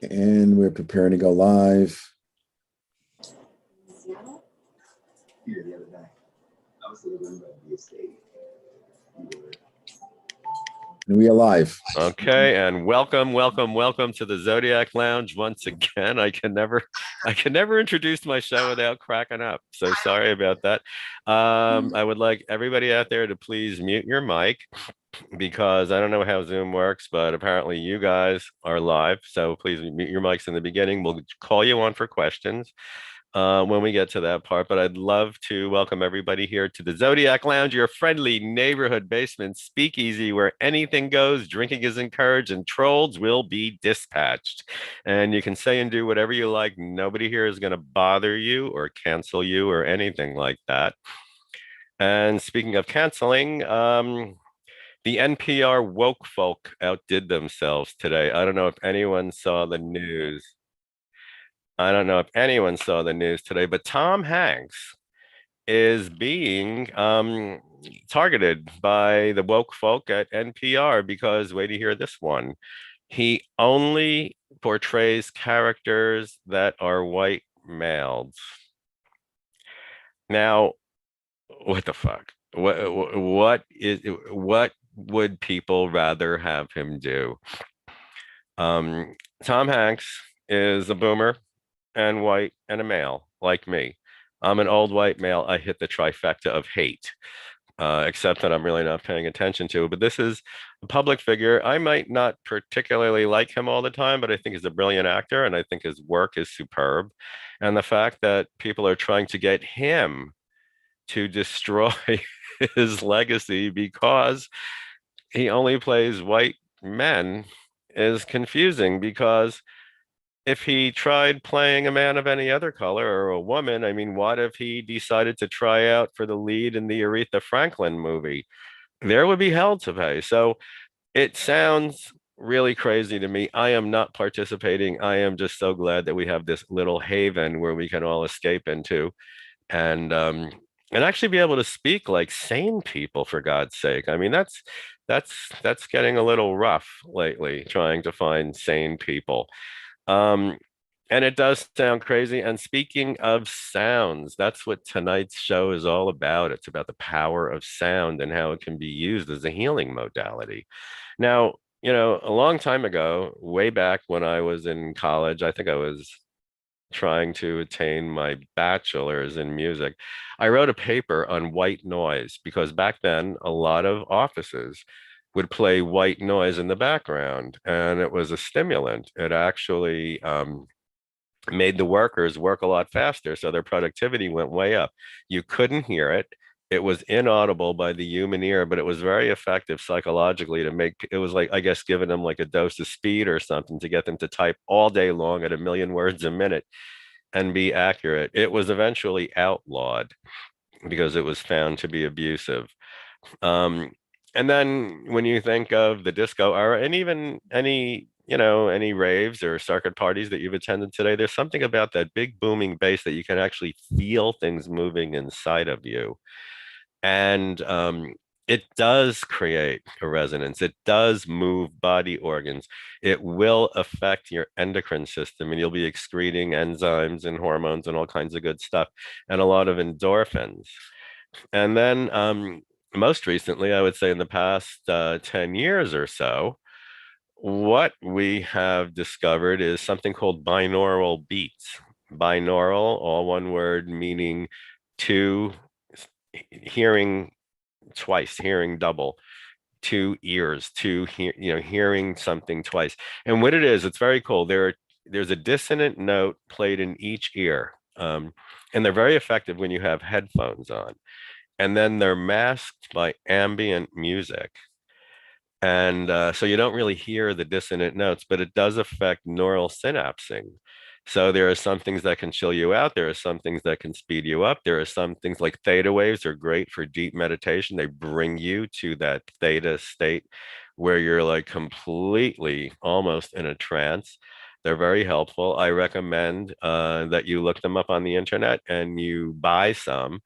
And we're preparing to go live. Here the other day. I was delivering by the estate. And we are live. Okay, and welcome to the Zodiac Lounge once again. I can never introduce my show without cracking up. So sorry about that. I would like everybody out there to please mute your mic because I don't know how Zoom works, but apparently you guys are live. So please mute your mics in the beginning. We'll call you on for questions when we get to that part. But I'd love to welcome everybody here to the Zodiac Lounge, your friendly neighborhood basement speakeasy where anything goes, drinking is encouraged, and trolls will be dispatched. And you can say and do whatever you like. Nobody here is going to bother you or cancel you or anything like that. And speaking of canceling, the NPR woke folk outdid themselves today. I don't know if anyone saw the news. I don't know if anyone saw the news today, but Tom Hanks is being targeted by the woke folk at NPR because, wait to hear this one, he only portrays characters that are white males. Now, what the fuck? What would people rather have him do? Tom Hanks is a boomer and white and a male like me. I'm an old white male. I hit the trifecta of hate, except that I'm really not paying attention to. But this is a public figure. I might not particularly like him all the time, but I think he's a brilliant actor and I think his work is superb. And the fact that people are trying to get him to destroy his legacy because he only plays white men is confusing because if he tried playing a man of any other color or a woman, I mean, what if he decided to try out for the lead in the Aretha Franklin movie? There would be hell to pay. So it sounds really crazy to me. I am not participating. I am just so glad that we have this little haven where we can all escape into and and actually be able to speak like sane people for God's sake. I mean, that's getting a little rough lately, trying to find sane people. Um, and it does sound crazy. And speaking of sounds, that's what tonight's show is all about. It's about the power of sound and how it can be used as a healing modality. Now, a long time ago, way back when I was in college, I think I was trying to attain my bachelor's in music, I wrote a paper on white noise because back then a lot of offices would play white noise in the background and it was a stimulant. It actually made the workers work a lot faster, so their productivity went way up. You couldn't hear it. It was inaudible by the human ear, but it was very effective psychologically to make it was like, I guess, giving them like a dose of speed or something to get them to type all day long at a million words a minute and be accurate. It was eventually outlawed because it was found to be abusive. Um, and then when you think of the disco era and even any raves or circuit parties that you've attended today, there's something about that big booming bass that you can actually feel things moving inside of you. And it does create a resonance. It does move body organs. It will affect your endocrine system, and you'll be excreting enzymes and hormones and all kinds of good stuff, and a lot of endorphins. And then most recently, I would say in the past 10 years or so, what we have discovered is something called binaural beats. Binaural, all one word, meaning two, hearing twice, hearing double, two ears, hearing something twice. And what it is, it's very cool. There's a dissonant note played in each ear. And they're very effective when you have headphones on. And then they're masked by ambient music. And so you don't really hear the dissonant notes, but it does affect neural synapsing. So there are some things that can chill you out. There are some things that can speed you up. There are some things like theta waves are great for deep meditation. They bring you to that theta state where you're like completely almost in a trance. They're very helpful. I recommend that you look them up on the internet and you buy some.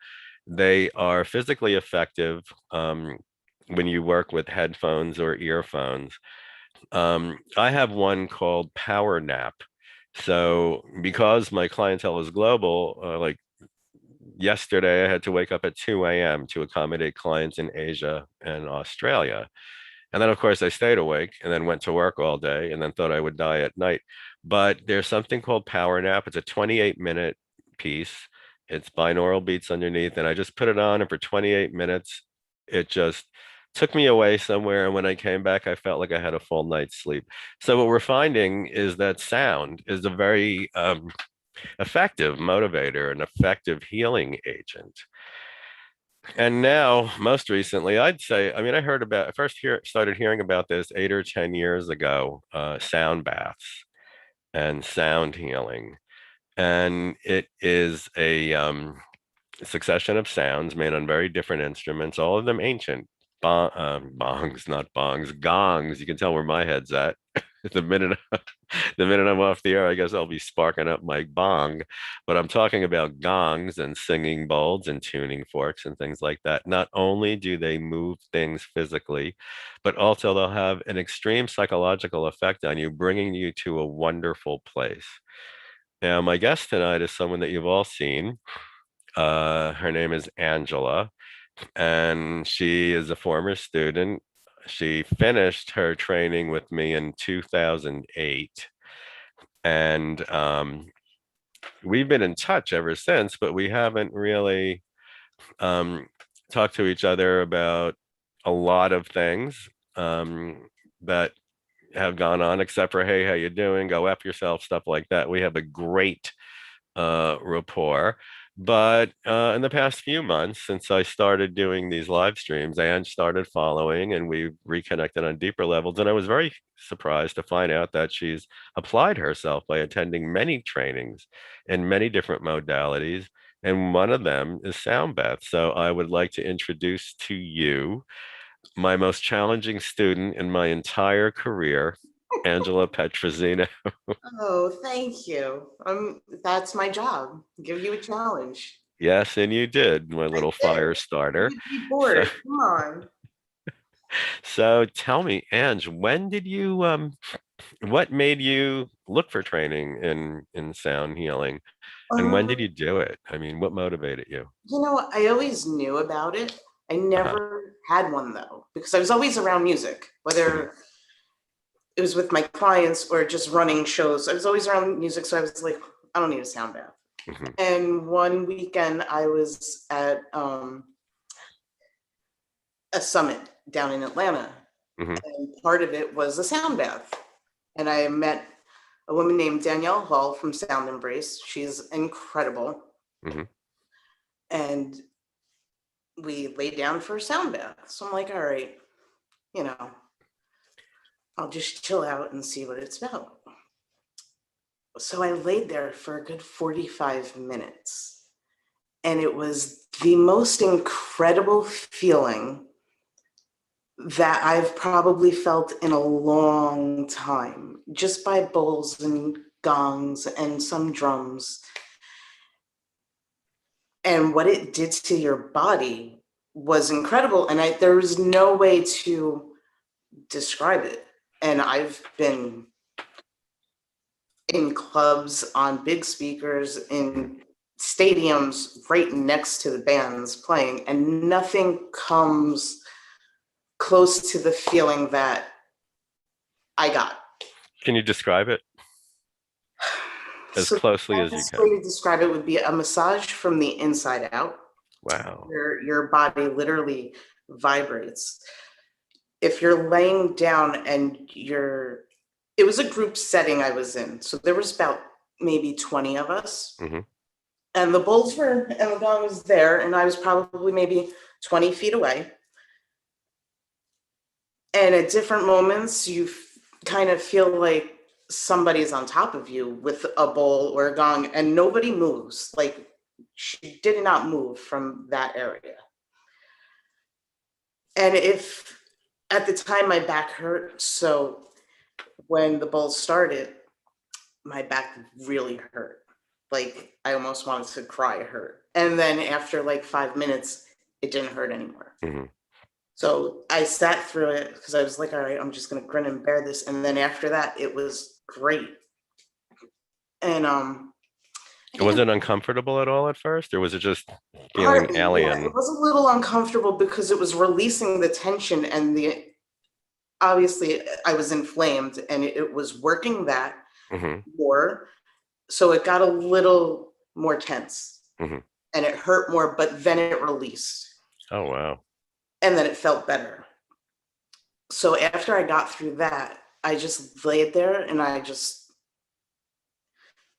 They are physically effective when you work with headphones or earphones. I have one called Power Nap. So because my clientele is global, like yesterday, I had to wake up at 2 a.m. to accommodate clients in Asia and Australia. And then, of course, I stayed awake and then went to work all day and then thought I would die at night. But there's something called Power Nap. It's a 28-minute piece. It's binaural beats underneath. And I just put it on, and for 28 minutes, it just took me away somewhere. And when I came back, I felt like I had a full night's sleep. So what we're finding is that sound is a very effective motivator, an effective healing agent. And now, most recently, I'd say, I mean, I first started hearing about this 8 or 10 years ago, sound baths and sound healing. And it is a succession of sounds made on very different instruments, all of them ancient. Bongs, not bongs, gongs. You can tell where my head's at. The minute the minute I'm off the air, I guess I'll be sparking up my bong. But I'm talking about gongs and singing bowls and tuning forks and things like that. Not only do they move things physically, but also they'll have an extreme psychological effect on you, bringing you to a wonderful place. Now, my guest tonight is someone that you've all seen. Her name is Angela, and she is a former student. She finished her training with me in 2008. And we've been in touch ever since, but we haven't really um, talked to each other about a lot of things that have gone on, except for, hey, how you doing? Go F yourself, stuff like that. We have a great rapport. But in the past few months, since I started doing these live streams, Ange started following and we reconnected on deeper levels. And I was very surprised to find out that she's applied herself by attending many trainings in many different modalities. And one of them is sound bath. So I would like to introduce to you my most challenging student in my entire career, Angela Petrosino. Oh, thank you. That's my job. Give you a challenge. Yes, and you did, my I little did. fire starter. You'd be So, bored. Come on. so tell me, Ange, when did you what made you look for training in sound healing, and when did Um, you do it? I mean, what motivated you? I always knew about it. I Uh-huh. never had one though, because I was always around music, Mhm, whether it was with my clients or just running shows. I was always around music, so I was like, I don't need a sound bath. mhm, And one weekend, I was at a summit down in Atlanta, mhm, and part of it was a sound bath. And I met a woman named Danielle Hall from Sound Embrace. She's incredible. mhm. And we laid down for a sound bath. So I'm like, all right, you know, I'll just chill out and see what it's about. So I laid there for a good 45 minutes. And it was the most incredible feeling that I've probably felt in a long time, just by bowls and gongs and some drums. And what it did to your body was incredible. And there was no way to describe it. And I've been in clubs, on big speakers, in stadiums right next to the bands playing, and nothing comes close to the feeling that I got. Can you describe it as So closely the as you best way can? to describe it would be a massage from the inside out. Wow. Your body literally vibrates. If you're laying down and it was a group setting I was in. So there was about maybe 20 of us. Hmm. And the bowls were, and the gong was there, and I was probably maybe 20 feet away. And at different moments, you kind of feel like somebody's on top of you with a bowl or a gong, and nobody moves. Like, she did not move from that area. And if at the time my back hurt, so when the bowl started, my back really hurt. Like, I almost wanted to cry, it hurt. And then after like 5 minutes, it didn't hurt anymore. Hmm. So I sat through it because I was like, all right, I'm just gonna grin and bear this. And then after that, it was great. And Was it uncomfortable at all at first, or was it just feeling partly, yeah, alien? it was a little uncomfortable because it was releasing the tension and the obviously I was inflamed and it was working that Hmm. more. So it got a little more tense Hmm. and it hurt more, but then it released Oh, wow. and then it felt better. So after I got through that, I just laid there and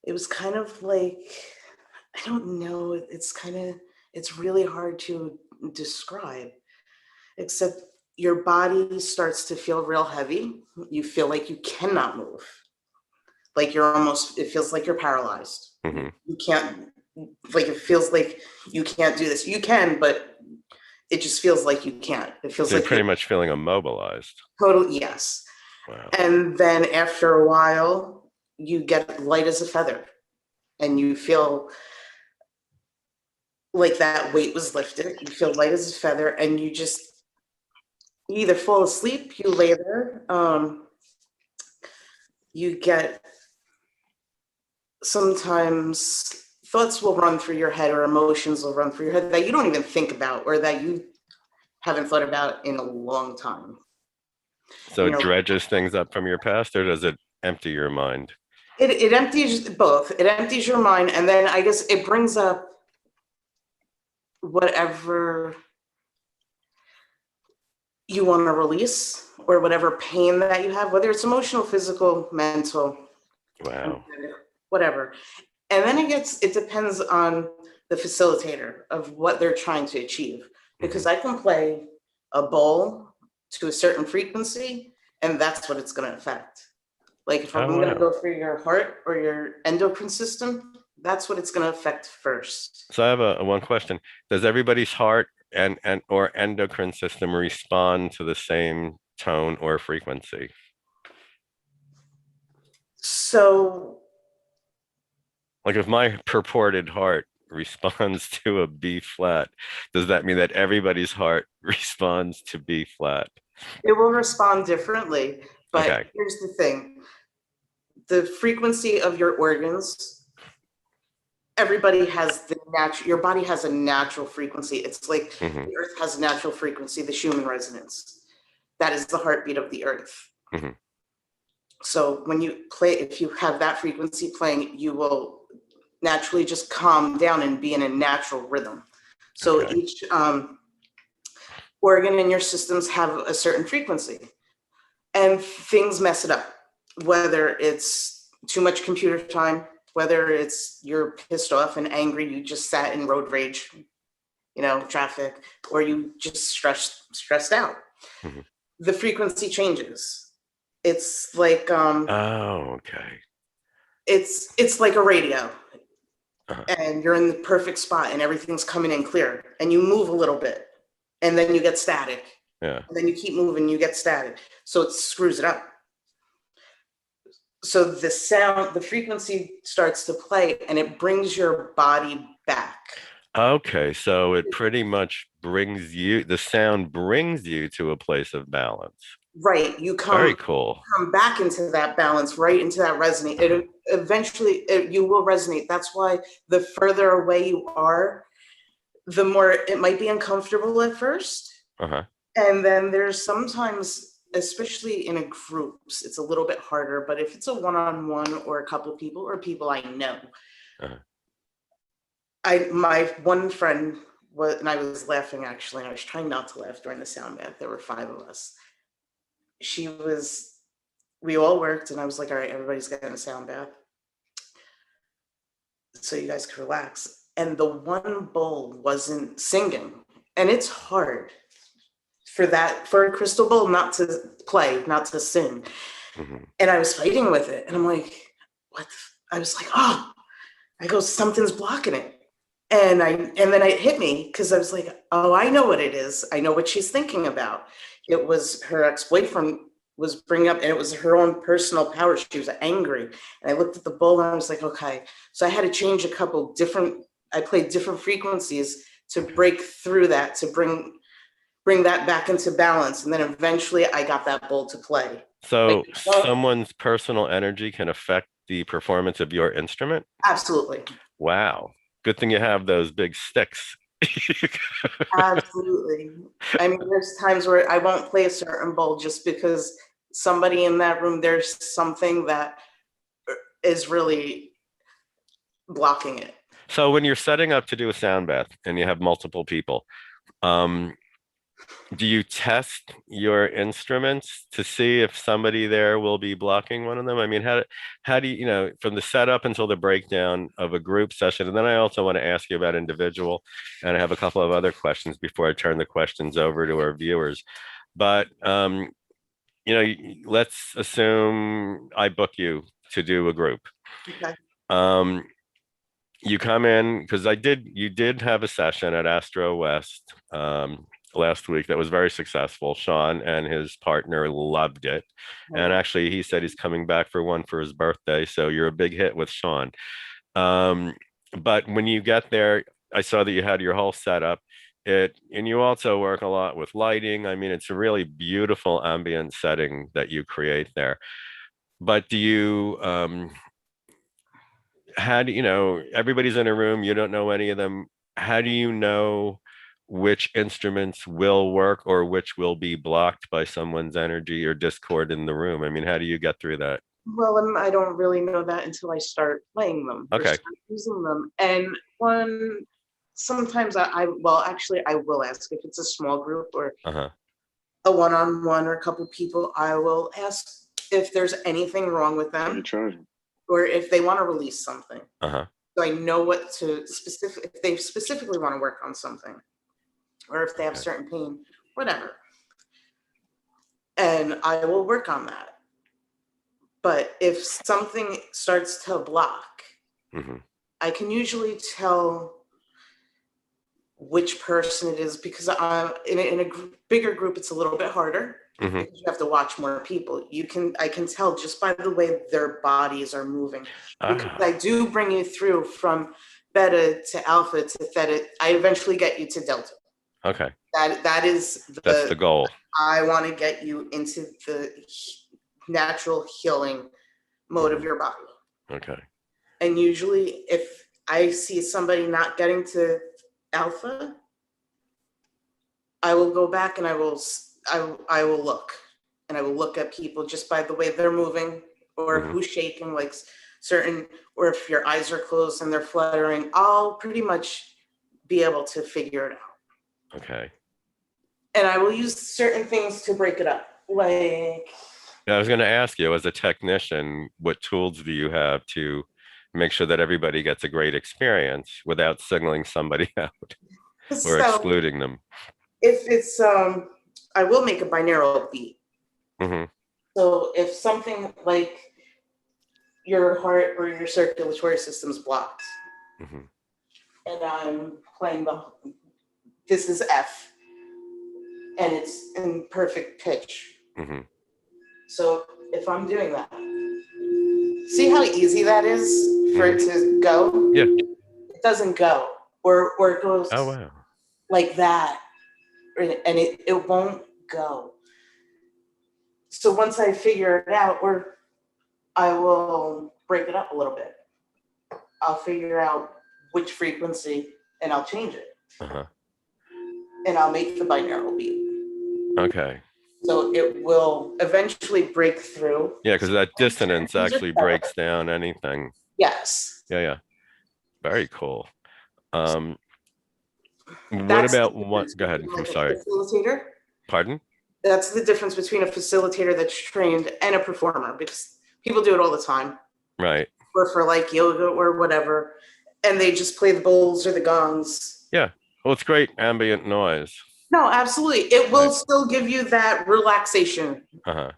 it was kind of like, I don't know, it's really hard to describe, except your body starts to feel real heavy. You feel like you cannot move. Like it feels like you're paralyzed. Hmm. You can't, like, it feels like you can't do this. You can, but it just feels like you can't. It feels So you're like pretty you're much feeling immobilized. totally, yes. Wow. And then after a while, you get light as a feather and you feel like that weight was lifted. You feel light as a feather and you either fall asleep, you lay there, you get sometimes thoughts will run through your head or emotions will run through your head that you don't even think about or that you haven't thought about in a long time. So You it know, dredges things up from your past, or does it empty your mind? it empties both. It empties your mind, and then I guess it brings up whatever you want to release or whatever pain that you have, whether it's emotional, physical, mental, Wow. whatever. And then it depends on the facilitator of what they're trying to achieve. Because I can play a bowl to a certain frequency, and that's what it's going to affect. Like if I'm Oh, going to wow. go for your heart or your endocrine system, that's what it's going to affect first. So I have a one question. Does everybody's heart and or endocrine system respond to the same tone or frequency? So Like if my purported heart responds to a B flat, does that mean that everybody's heart responds to B flat? it will respond differently. But Okay. here's the thing, the frequency of your organs, everybody has your body has a natural frequency. It's like Hmm. the earth has a natural frequency, the Schumann resonance. That is the heartbeat of the earth. Hmm. So when you play, if you have that frequency playing, you will naturally just calm down and be in a natural rhythm. So Okay. each organ in your systems have a certain frequency and things mess it up, whether it's too much computer time, whether it's you're pissed off and angry, you just sat in road rage, traffic, or you just stressed out. Hmm. The frequency changes. It's like Oh, okay. it's like a radio, Uh-huh. and you're in the perfect spot and everything's coming in clear and you move a little bit and then you get static Yeah. and then you keep moving, you get static, so it screws it up. So the frequency starts to play and it brings your body back. Okay, so it pretty much the sound brings you to a place of balance. Right, you Very come cool. back into that balance, right into that resonate. It eventually you will resonate. That's why the further away you are, the more it might be uncomfortable at first. Uh-huh. And then there's sometimes, especially in a groups, it's a little bit harder. But if it's a one-on-one or a couple of people or people I know, Uh-huh. my one friend was, and I was laughing actually, and I was trying not to laugh during the sound bath. There were 5 of us. We all worked, and I was like, all right, everybody's getting a sound bath, so you guys can relax. And the one bowl wasn't singing, and it's hard for a crystal bowl not to play, not to sing. Hmm. And I was fighting with it, and I'm like, what? I was like, oh, I go, something's blocking it. And then it hit me because I was like, oh, I know what it is. I know what she's thinking about. It was her ex-boyfriend was bringing up, and it was her own personal power. She was angry. And I looked at the bowl and I was like, okay. So I had to change I played different frequencies to break through that, to bring bring that back into balance. And then eventually I got that bowl to play. So Like, well, someone's personal energy can affect the performance of your instrument? absolutely. Wow. Good thing you have those big sticks. Absolutely. I mean, there's times where I won't play a certain bowl just because somebody in that room, there's something that is really blocking it. So when you're setting up to do a sound bath and you have multiple people, do you test your instruments to see if somebody there will be blocking one of them? I mean, how do you know, from the setup until the breakdown of a group session? And then I also want to ask you about individual, and I have a couple of other questions before I turn the questions over to our viewers. But let's assume I book you to do a group. Okay. You come in because you did have a session at Astro West last week that was very successful. Sean and his partner loved it. And actually he said he's coming back for one for his birthday. So you're a big hit with Sean. But when you get there, I saw that you had your whole setup. And you also work a lot with lighting. I mean, it's a really beautiful ambient setting that you create there. But do you how do you know, everybody's in a room, you don't know any of them. How do you know which instruments will work or which will be blocked by someone's energy or discord in the room? I mean, how do you get through that? Well, I don't really know that until I start playing them. Or Okay. start using them. And sometimes I will ask if it's a small group or Uh-huh. a one-on-one or a couple people. I will ask if there's anything wrong with them or if they want to release something. Uh-huh. So I know what to if they specifically want to work on something or if they have certain pain, whatever. And I will work on that. But if something starts to block, Mm-hmm. I can usually tell which person it is because in a bigger group, it's a little bit harder. Mm-hmm. Because you have to watch more people. I can tell just by the way their bodies are moving. Because I do bring you through from beta to alpha to theta. I eventually get you to delta. Okay. That's the goal. I want to get you into the natural healing mode of your body. Okay. And usually if I see somebody not getting to alpha, I will go back and I will look, and I will look at people just by the way they're moving or who's shaking, like certain, or if your eyes are closed and they're fluttering, I'll pretty much be able to figure it out. Okay. And I will use certain things to break it up. Like, I was going to ask you, as a technician, what tools do you have to make sure that everybody gets a great experience without signaling somebody out or excluding them? If it's, I will make a binaural beat. Mm-hmm. So if something like your heart or your circulatory system's blocked, Mm-hmm. and I'm playing this is F, and it's in perfect pitch. Mm-hmm. So if I'm doing that, see how easy that is for it to go? Yeah. It doesn't go, or it goes like that, and it won't go. So once I figure it out, I will break it up a little bit. I'll figure out which frequency and I'll change it. Uh-huh. And I'll make the binaural beat. Okay. So it will eventually break through. Yeah, because that dissonance actually breaks down anything. Yes. Yeah. Very cool. What That's about one? Go ahead. I'm sorry. Facilitator. Pardon? That's the difference between a facilitator that's trained and a performer, because people do it all the time. Right. Or for like yoga or whatever, and they just play the bowls or the gongs. Yeah. Well, it's great ambient noise. No, absolutely. It will still give you that relaxation. Uh-huh.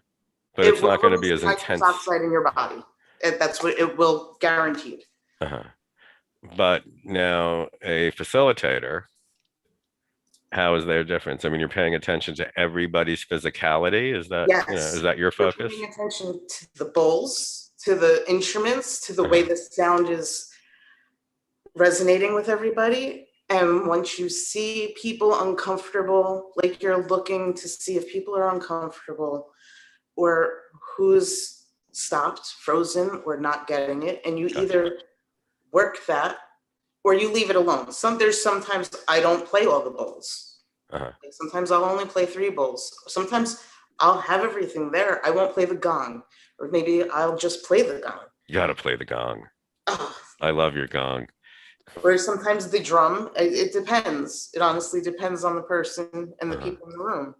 But it's not going to be as intense. Oxide in your body. That's what it will guarantee. Uh-huh. But now a facilitator, how is there a difference? I mean, you're paying attention to everybody's physicality. Is that, is that your focus? You're paying attention to the bowls, to the instruments, to the way the sound is resonating with everybody. And once you see people uncomfortable, like you're looking to see if people are uncomfortable or who's stopped, frozen, or not getting it, and you Gotcha. either work that or you leave it alone. There's sometimes I don't play all the bowls. Uh-huh. Like sometimes I'll only play 3 bowls. Sometimes I'll have everything there. I won't play the gong, or maybe I'll just play the gong. You got to play the gong. Oh, I love your gong. or sometimes the drum. It depends. It honestly depends on the person and the Uh-huh. people in the room.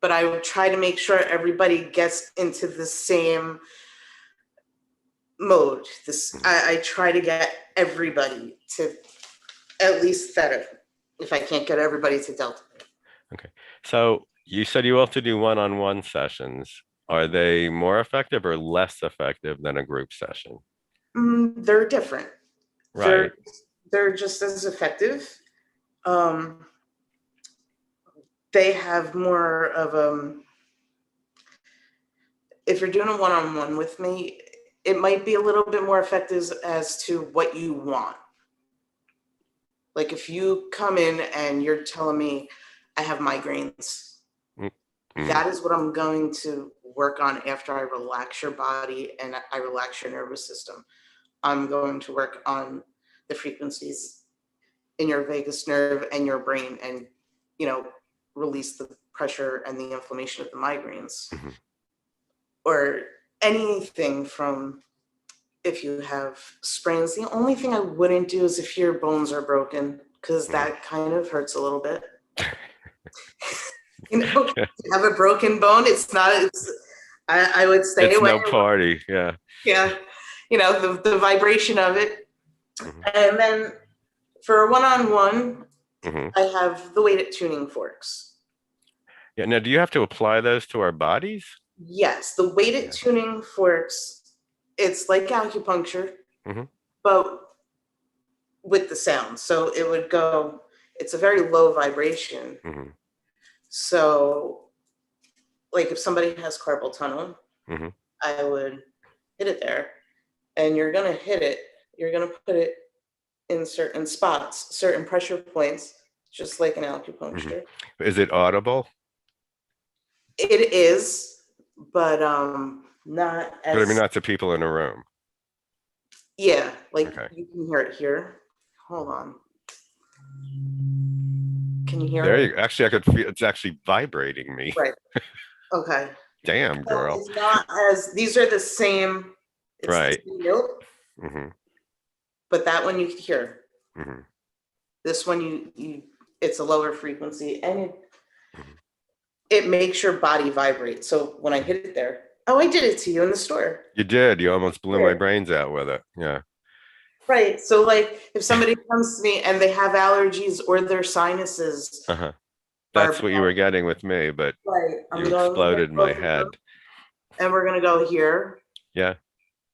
But I would try to make sure everybody gets into the same mode. I try to get everybody to at least theta, if I can't get everybody to delta. Okay. So you said you also do one-on-one sessions. Are they more effective or less effective than a group session? They're different. Right. They're just as effective. They have more of if you're doing a one-on-one with me, it might be a little bit more effective as to what you want. Like if you come in and you're telling me I have migraines, that is what I'm going to work on after I relax your body and I relax your nervous system. I'm going to work on the frequencies in your vagus nerve and your brain and, release the pressure and the inflammation of the migraines. Or anything from if you have sprains. The only thing I wouldn't do is if your bones are broken, because that kind of hurts a little bit. You have a broken bone, I would stay It's away. no party. Yeah. Yeah. The vibration of it. And then for a one-on-one, I have the weighted tuning forks. Yeah. Now, do you have to apply those to our bodies? Yes, the weighted tuning forks, it's like acupuncture, but with the sound. So it would go, it's a very low vibration. So like if somebody has carpal tunnel, I would hit it there, and you're going to put it in certain spots, certain pressure points, just like an acupuncture. Is it audible? It is, but not as. But I mean, not to people in a room. Yeah, like you can hear it here. Hold on. Can you hear it? Actually, I could feel it's actually vibrating me. Right. Okay. Damn, girl. It's not as, these are the same. It's Right. The same note, but that one you can hear. This one it's a lower frequency, and it makes your body vibrate. So when I hit it there, I did it to you in the store. You did. You almost blew my brains out with it. Yeah. Right. So like if somebody comes to me and they have allergies or their sinuses. That's what you were getting with me, but you exploded my head. And we're going to go here. Yeah.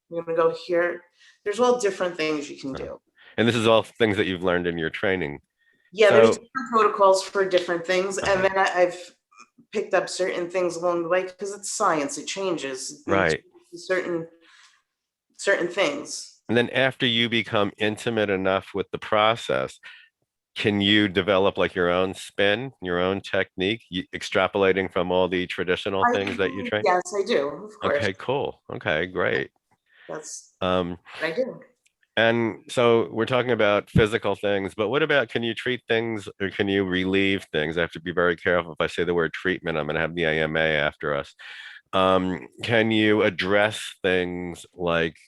We're going to go here. There's all different things you can do. And this is all things that you've learned in your training. Yeah, there's different protocols for different things. And then I've picked up certain things along the way because it's science. It changes. Right. Certain things. And then after you become intimate enough with the process, can you develop like your own spin, your own technique, extrapolating from all the traditional things that you train? Yes, I do. Of course. Okay, cool. Okay, great. That's what I do. And so we're talking about physical things, but what about, can you treat things or can you relieve things? I have to be very careful if I say the word treatment, I'm going to have the AMA after us. Can you address things like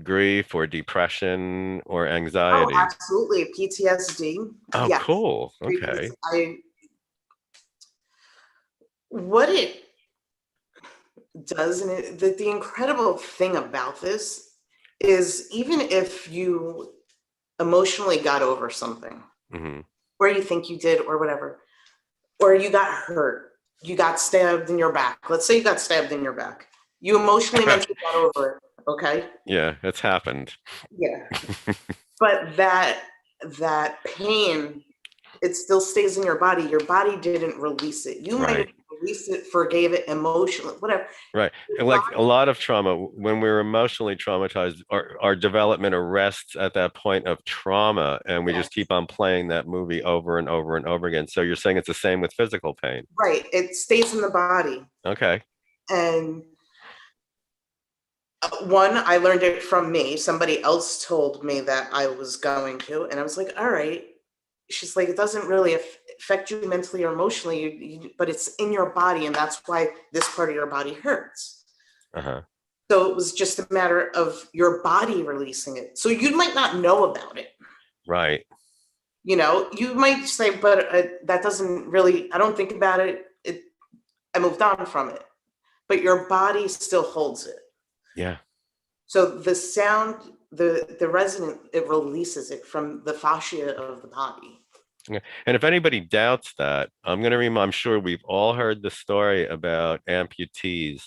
grief or depression or anxiety? Oh, absolutely. PTSD. Oh, yes. Cool. Okay. What it does, and the incredible thing about this is even if you emotionally got over something, or you think you did, or whatever, or you got hurt, you got stabbed in your back. Let's say you got stabbed in your back. You emotionally mentally got over it. Okay. Yeah, it's happened. Yeah. But that pain, it still stays in your body. Your body didn't release it. You might have released it, forgave it emotionally, whatever. Right. And like a lot of trauma, when we're emotionally traumatized, our development arrests at that point of trauma, and we just Yes. keep on playing that movie over and over and over again. So you're saying it's the same with physical pain. Right. It stays in the body. Okay. And one, I learned it from me. Somebody else told me that I was going to, and I was like, all right. She's like, it doesn't really affect you mentally or emotionally, but it's in your body, and that's why this part of your body hurts. Uh-huh. So it was just a matter of your body releasing it. So you might not know about it. Right. You know, you might say, but that doesn't really, I don't think about it. I moved on from it, but your body still holds it. Yeah. So the sound, the resonant, it releases it from the fascia of the body. Yeah. And if anybody doubts that, I'm sure we've all heard the story about amputees.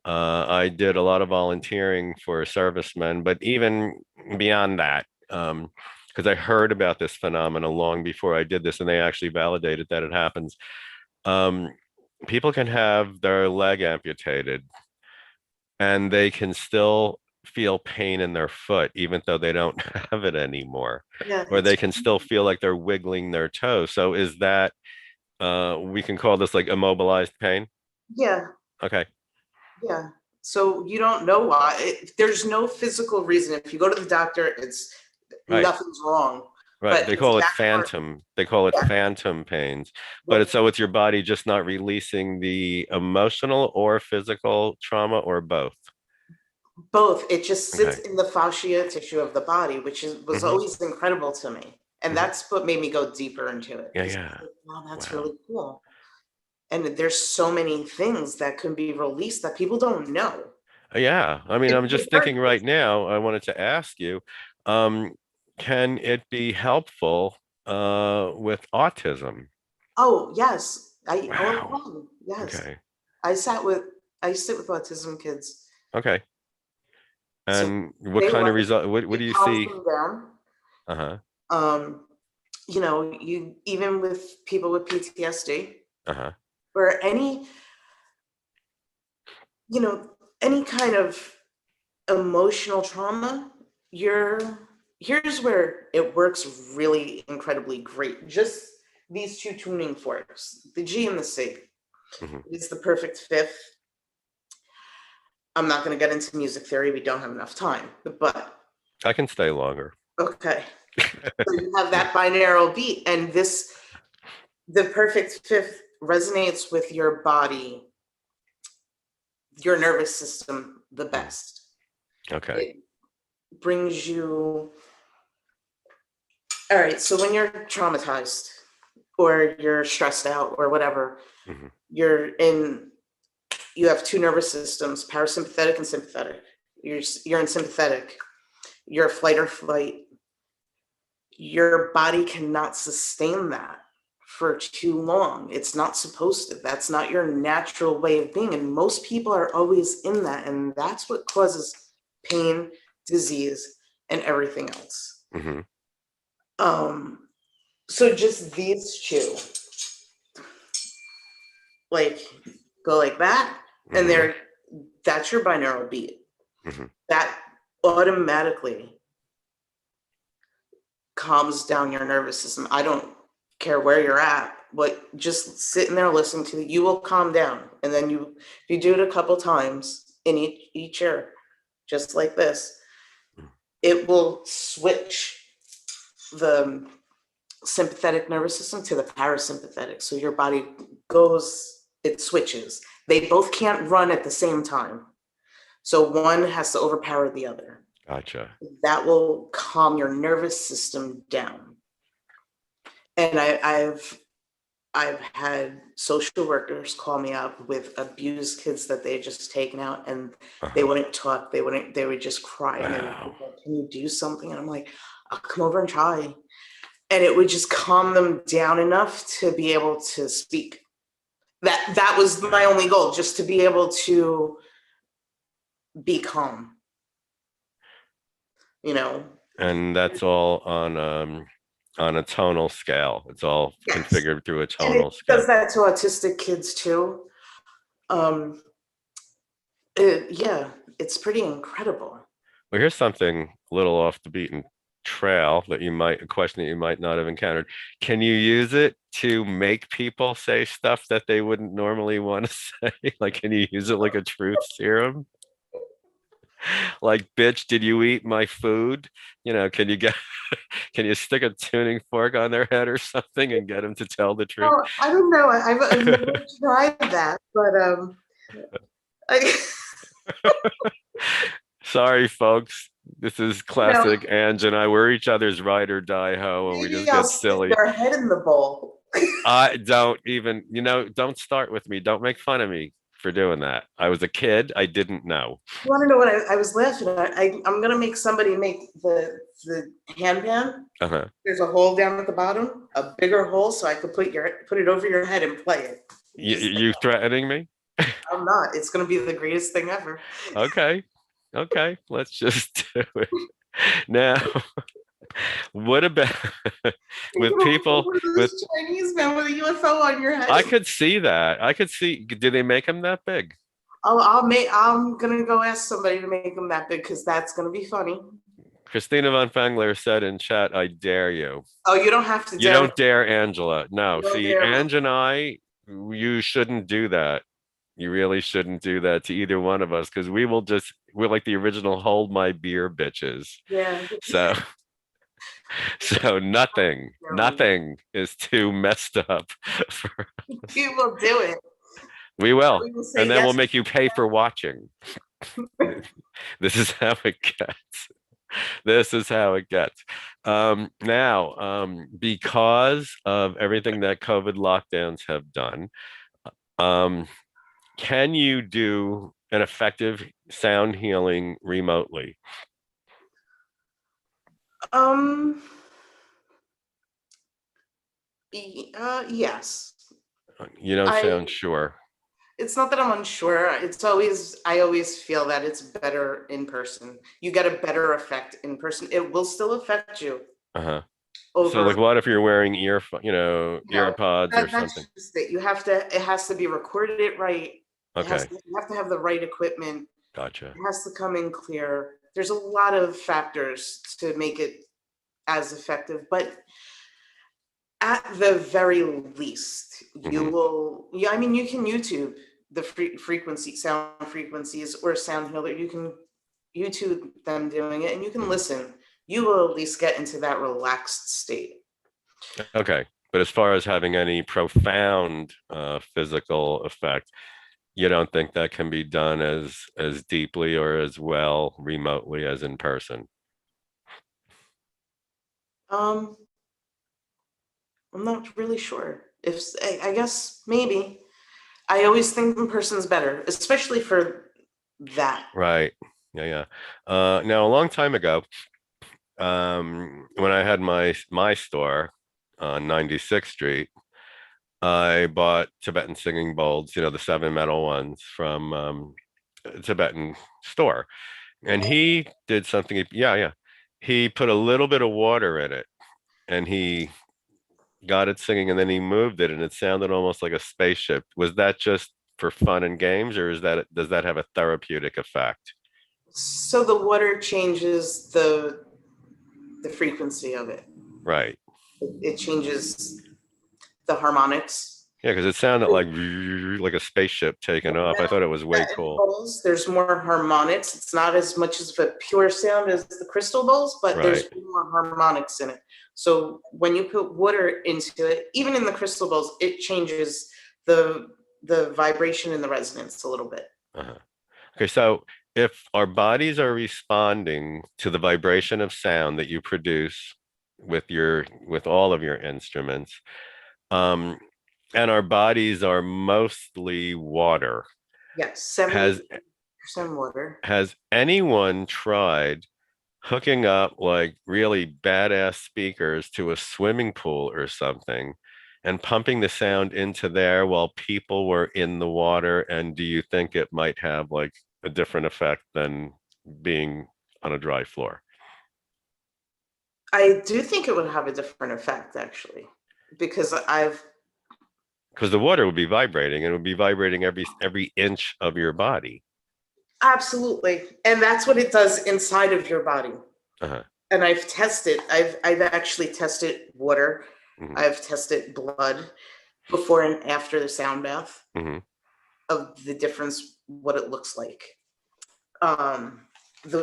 I did a lot of volunteering for servicemen, but even beyond that, because I heard about this phenomena long before I did this, and they actually validated that it happens. Um, People can have their leg amputated, and they can still feel pain in their foot, even though they don't have it anymore, Yeah, or they can still feel like they're wiggling their toe. So is that, we can call this like immobilized pain? yeah, Okay. yeah. So you don't know why. There's no physical reason. If you go to the doctor, it's Right. nothing's wrong. Right. But They it's call it that part- phantom. They call it Yeah. phantom pains. But it's so it's your body just not releasing the emotional or physical trauma, or both. both. It just sits Okay. in the fascia tissue of the body, which was Mhm. always incredible to me. And Mhm. that's what made me go deeper into it. Yeah, 'Cause I yeah. was like, wow, that's Wow. really cool. And there's so many things that can be released that people don't know. Yeah. I mean, It I'm could be just thinking right hurtful. now, I wanted to ask you, um, can it be helpful with autism? Oh, yes. Wow. Yes. Okay. I sat with, I sit with autism kids. Okay. So And what they kind of like, result, what do it you calms see? them down. Uh-huh. You know, you even with people with PTSD Uh-huh. or any, you know, any kind of emotional trauma, here's where it works really incredibly great. Just these two tuning forks, the G and the C. Mhm. It's the perfect fifth. I'm not going to get into music theory. We don't have enough time, but I can stay longer. okay. So you have that binaural beat, and the perfect fifth resonates with your body, your nervous system the best. Okay. It brings you, all right, so when you're traumatized or you're stressed out or whatever, Mhm. you have two nervous systems, parasympathetic and sympathetic. You're in sympathetic, you're flight or flight. Your body cannot sustain that for too long. It's not supposed to. That's not your natural way of being. And most people are always in that. And that's what causes pain, disease, and everything else. Mhm. So just these two, like go like that, and Mhm. that's your binaural beat. Mhm. That automatically calms down your nervous system. I don't care where you're at, but just sitting there listening to you will calm down. And then if you do it a couple times in each ear, just like this, it will switch the sympathetic nervous system to the parasympathetic. So your body it switches. They both can't run at the same time. So one has to overpower the other. Gotcha. That will calm your nervous system down. And I've had social workers call me up with abused kids that they had just taken out, and they Uh-huh. wouldn't talk. They would just cry. And they would Wow. be like, can you do something? And I'm like, I'll come over and try. And it would just calm them down enough to be able to speak. That was my only goal, just to be able to be calm, you know. And that's all on on a tonal scale. It's all Yes. configured through a And tonal it scale. does that to autistic kids too. Yeah, it's pretty incredible. Well, here's something a little off the beaten trail that a question that you might not have encountered. Can you use it to make people say stuff that they wouldn't normally want to say? Like, can you use it like a truth serum? Like, bitch, did you eat my food? Can you stick a tuning fork on their head or something and get them to tell the truth? Oh, I don't know. I've never tried that, but I, Sorry, folks. This is classic Ange and I. We're each other's ride or die hoe, and we just maybe I'll get stick silly. their head in the bowl. I don't even, don't start with me. Don't make fun of me for doing that. I was a kid. I didn't know. You want to know what I was laughing at? I'm gonna make somebody make the handpan. Uh-huh. There's a hole down at the bottom, a bigger hole, so I could put it over your head and play it. You threatening me? I'm not. It's gonna be the greatest thing ever. Okay. Okay. Let's just do it. Now, what about with people One of with those Chinese men with a UFO on your head. I could see that. I could see, did they make them that big? I'm gonna go ask somebody to make them that big because that's gonna be funny. Christina von Fengler said in chat, I dare you. Oh, you don't have to. You don't dare Angela. No, Don't see, dare me. Ange and I, you shouldn't do that. You really shouldn't do that to either one of us because we're like the original hold my beer bitches. Yeah. So nothing is too messed up for We will do it. we will. We will say And then yes. we'll make you pay for watching. This is how it gets. This is how it gets. Now, because of everything that COVID lockdowns have done, can you do an effective sound healing remotely? Yes. You don't sound sure. It's not that I'm unsure. I always feel that it's better in person. You get a better effect in person. It will still affect you. Uh-huh. Over, so like what if you're wearing earpods or something? That's just it. It has to be recorded it right. Okay. You have to have the right equipment. Gotcha. It has to come in clear. There's a lot of factors to make it as effective, but at the very least, you will. Yeah, I mean, you can YouTube the sound frequencies, or sound healer. You can YouTube them doing it, and you can listen. You will at least get into that relaxed state. Okay, but as far as having any profound physical effect, you don't think that can be done as deeply or as well remotely as in person? I'm not really sure. I guess maybe. I always think in person is better, especially for that. Right. Yeah. Now, a long time ago, when I had my store on 96th Street, I bought Tibetan singing bowls, the 7 metal ones from a Tibetan store. And he did something, yeah. He put a little bit of water in it and he got it singing and then he moved it and it sounded almost like a spaceship. Was that just for fun and games, or does that have a therapeutic effect? So the water changes the frequency of it. Right. It changes the harmonics. Yeah, because it sounded like a spaceship taking off. I thought it was way cool. Bowls, there's more harmonics. It's not as much of a pure sound as the crystal bowls, but there's more harmonics in it. So when you put water into it, even in the crystal bowls, it changes the vibration and the resonance a little bit. Uh-huh. Okay, so if our bodies are responding to the vibration of sound that you produce with all of your instruments, and our bodies are mostly water. Yes, 70% water. Has anyone tried hooking up like really badass speakers to a swimming pool or something and pumping the sound into there while people were in the water? And do you think it might have like a different effect than being on a dry floor? I do think it would have a different effect, actually, because Because the water would be vibrating, and it would be vibrating every inch of your body. absolutely, and that's what it does inside of your body. Uh-huh. And I've actually tested water. Mhm. I've tested blood before and after the sound bath Hmm. of the difference, what it looks like.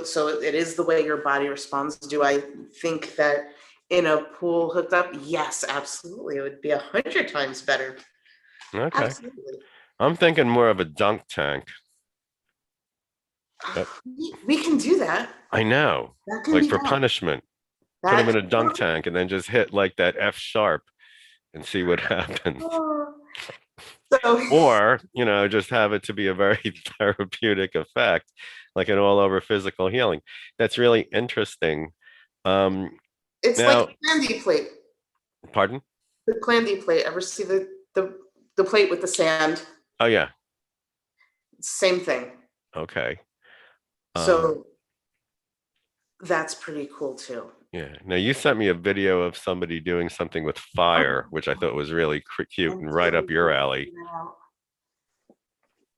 So it is the way your body responds. Do I think that in a pool hooked up? Yes, absolutely. It would be 100 times better. Okay. Absolutely. I'm thinking more of a dunk tank. Yep. We can do that. I know. That can Like be for done. punishment. Put them in a dunk tank and then just hit like that F sharp and see what happens. So Or, just have it to be a very therapeutic effect, like an all over physical healing. That's really interesting. it's like Now, a candy plate. pardon? The candy plate. Ever see the plate with the sand? Oh, yeah. Same thing. Okay. So that's pretty cool too. Yeah. Now, you sent me a video of somebody doing something with fire, which I thought was really cute and right up your alley.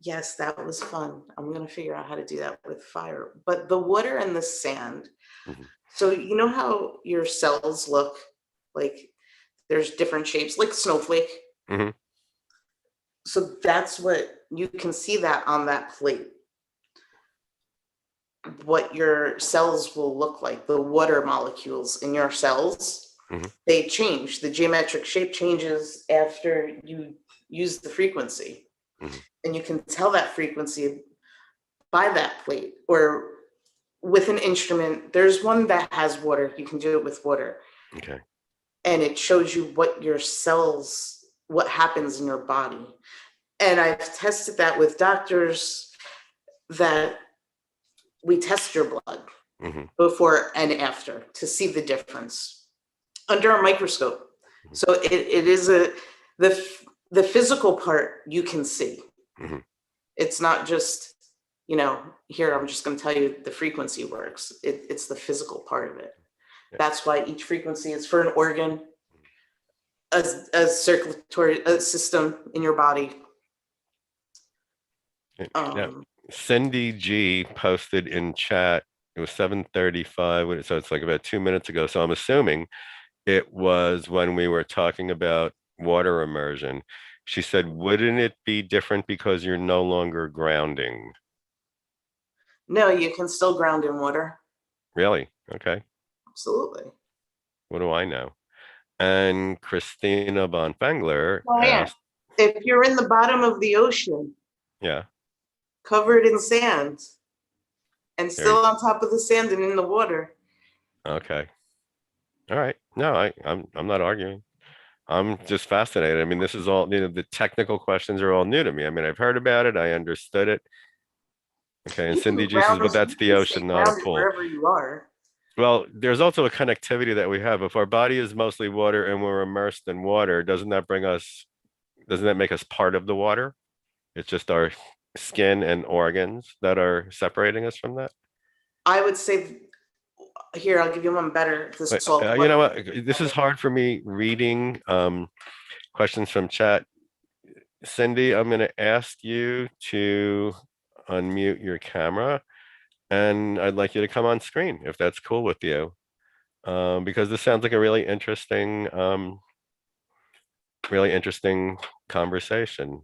Yes, that was fun. I'm going to figure out how to do that with fire. But the water and the sand. Mhm. So you know how your cells look like there's different shapes, like snowflake. Mhm. So that's what you can see that on that plate. What your cells will look like, the water molecules in your cells, Mhm. they change. The geometric shape changes after you use the frequency. Mhm. And you can tell that frequency by that plate or with an instrument. There's one that has water. You can do it with water. Okay. And it shows you what your cells, what happens in your body. And I've tested that with doctors that we test your blood Mhm. before and after to see the difference under a microscope. So it is the physical part you can see. Mhm. It's not just, here, I'm just going to tell you the frequency works. It's the physical part of it. Yeah. That's why each frequency is for an organ, a circulatory system in your body. Yeah. Cindy G posted in chat. It was 7:35, so it's like about 2 minutes ago. So I'm assuming it was when we were talking about water immersion. She said, wouldn't it be different because you're no longer grounding? No, you can still ground in water. Really? Okay. Absolutely. What do I know? And Christina Bonfengler Oh, yeah. asked, If you're in the bottom of the ocean, yeah, covered in sand, and still on top of the sand and in the water. okay. All right. No, I'm not arguing. I'm just fascinated. I mean, this is all, the technical questions are all new to me. I mean, I've heard about it, I understood it. Okay, and You can Cindy G says, but that's you the can stay ocean, not a grounded pool. wherever you are. Well, there's also a connectivity that we have. If our body is mostly water and we're immersed in water, doesn't that make us part of the water? It's just our skin and organs that are separating us from that. I would say, here, I'll give you one better. The But salt. you know what? This is hard for me reading questions from chat. Cindy, I'm going to ask you to unmute your camera, and I'd like you to come on screen if that's cool with you, because this sounds like a really interesting conversation,